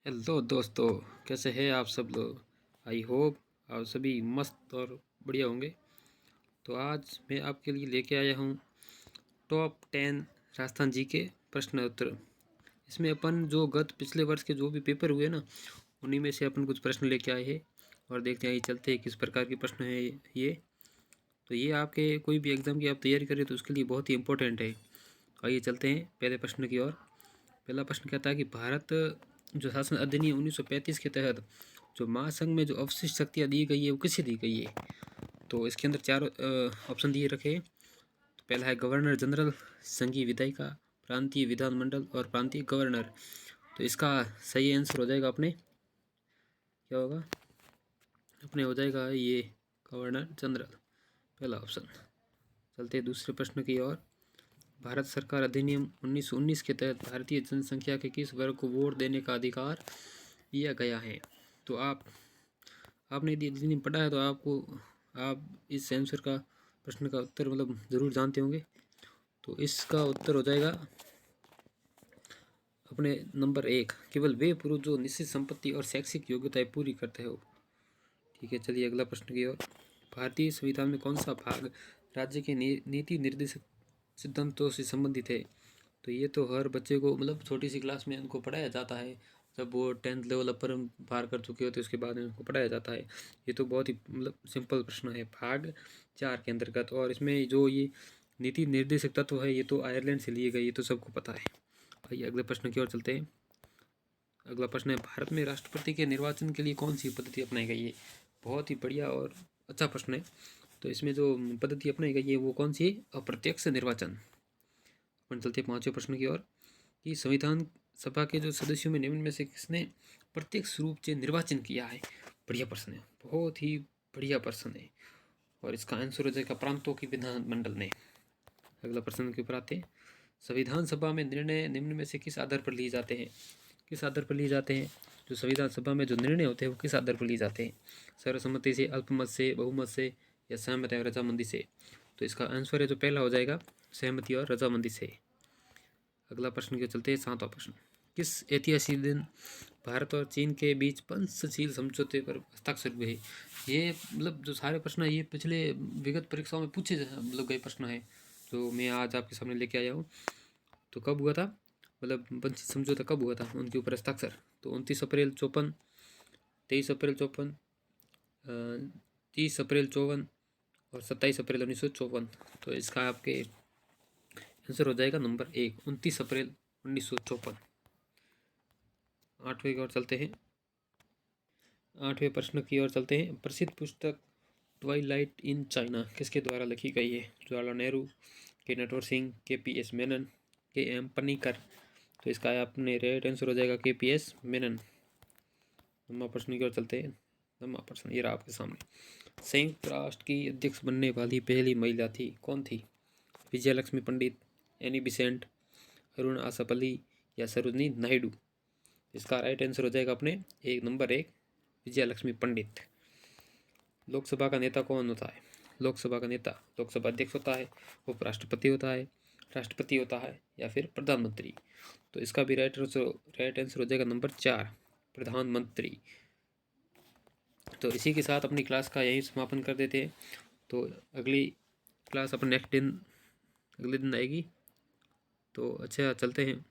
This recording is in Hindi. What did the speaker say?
हेलो दोस्तों, कैसे हैं आप सब लोग। आई होप आप सभी मस्त और बढ़िया होंगे। तो आज मैं आपके लिए लेके आया हूँ टॉप 10 राजस्थान जी के प्रश्न उत्तर। इसमें अपन जो गत पिछले वर्ष के जो भी पेपर हुए ना, उन्हीं में से अपन कुछ प्रश्न लेके आए हैं और देखते हैं, चलते हैं किस प्रकार के प्रश्न है ये। तो ये आपके कोई भी एग्ज़ाम की आप तैयारी करें तो उसके लिए बहुत ही इंपॉर्टेंट है। आइए चलते हैं पहले प्रश्न की ओर। पहला प्रश्न कहता है कि भारत जो शासन अधिनियम 1935 के तहत जो महासंघ में जो अवशिष्ट शक्तियाँ दी गई है वो किसे दी गई है। तो इसके अंदर चार ऑप्शन दिए रखे हैं। तो पहला है गवर्नर जनरल, संघीय विधायिका, प्रांतीय विधानमंडल और प्रांतीय गवर्नर। तो इसका सही आंसर हो जाएगा अपने, क्या होगा अपने, हो जाएगा ये गवर्नर जनरल, पहला ऑप्शन। चलते हैं दूसरे प्रश्न की ओर। भारत सरकार अधिनियम 1919 के तहत भारतीय जनसंख्या के किस वर्ग को वोट देने का अधिकार दिया गया है। तो आपने यदि अधिनियम पढ़ा है तो आप इस आंसर का प्रश्न का उत्तर मतलब ज़रूर जानते होंगे। तो इसका उत्तर हो जाएगा अपने नंबर 1, केवल वे पुरुष जो निश्चित संपत्ति और शैक्षिक योग्यताएं पूरी करते हो। ठीक है, चलिए अगला प्रश्न की ओर। भारतीय संविधान में कौन सा भाग राज्य के नीति निर्देशक सिद्धांतों से संबंधित है। तो ये तो हर बच्चे को मतलब छोटी सी क्लास में उनको पढ़ाया जाता है। जब वो 10th लेवल अपर पार कर चुके होते उसके बाद उनको पढ़ाया जाता है। ये तो बहुत ही मतलब सिंपल प्रश्न है, भाग 4 के अंतर्गत। और इसमें जो ये नीति निर्देशक तत्व है ये तो आयरलैंड से लिए गए, ये तो सबको पता है। आइए अगले प्रश्न की ओर चलते हैं। अगला प्रश्न है, भारत में राष्ट्रपति के निर्वाचन के लिए कौन सी पद्धति अपनाई गई है। बहुत ही बढ़िया और अच्छा प्रश्न है। तो इसमें जो पद्धति अपनाई गई है वो कौन सी है, अप्रत्यक्ष निर्वाचन। अपन चलते हैं पांचवें प्रश्न की ओर कि संविधान सभा के जो सदस्यों में निम्न में से किसने प्रत्यक्ष रूप से निर्वाचन किया है। बढ़िया प्रश्न है, बहुत ही बढ़िया प्रश्न है। और इसका आंसर हो जाएगा प्रांतों की विधानमंडल ने। अगला प्रश्न के ऊपर आते हैं। संविधान सभा में निर्णय निम्न में से किस आधार पर लिए जाते हैं। किस आधार पर लिए जाते हैं, जो संविधान सभा में जो निर्णय होते हैं वो किस आधार पर लिए जाते हैं। सर्वसम्मति से, अल्पमत से, बहुमत से या सहमति और रजामंदी से। तो इसका आंसर है जो पहला हो जाएगा, सहमति और रजामंदी से। अगला प्रश्न के चलते हैं, सातवां प्रश्न। किस ऐतिहासिक दिन भारत और चीन के बीच पंचशील समझौते पर हस्ताक्षर हुए। ये मतलब जो सारे प्रश्न है ये पिछले विगत परीक्षाओं में पूछे मतलब गए प्रश्न है, जो मैं आज आपके सामने लेके आया हूँ। तो कब हुआ था, मतलब पंचशील समझौता कब हुआ था, उनके ऊपर हस्ताक्षर। तो 29 अप्रैल 54, 23 अप्रैल 54, 30 अप्रैल 54 और 27 अप्रैल 1954। तो इसका आपके आंसर हो जाएगा नंबर 1, 29 अप्रैल 1954। आठवें की ओर चलते हैं। आठवें प्रश्न की ओर चलते हैं। प्रसिद्ध पुस्तक ट्वाइलाइट इन चाइना किसके द्वारा लिखी गई है। जवाहरलाल नेहरू, के नटवर सिंह, के पी एस मेनन, के एम पनिकर। तो इसका अपने राइट आंसर हो जाएगा के पी एस मेनन। नौवां प्रश्न की ओर चलते हैं। नौवां प्रश्न ये रहा आपके सामने। संयुक्त राष्ट्र की अध्यक्ष बनने वाली पहली महिला थी, कौन थी। विजयलक्ष्मी पंडित, एनी बिसेंट, अरुण आसफअली या सरोजनी नायडू। इसका राइट आंसर हो जाएगा अपने नंबर 1, विजयलक्ष्मी पंडित। लोकसभा का नेता कौन होता है। लोकसभा का नेता लोकसभा अध्यक्ष होता है, उपराष्ट्रपति होता है, राष्ट्रपति होता है या फिर प्रधानमंत्री। तो इसका भी राइट आंसर हो जाएगा नंबर 4, प्रधानमंत्री। तो इसी के साथ अपनी क्लास का यही समापन कर देते हैं। तो अगली क्लास अपन नेक्स्ट दिन अगले दिन आएगी। तो अच्छा चलते हैं।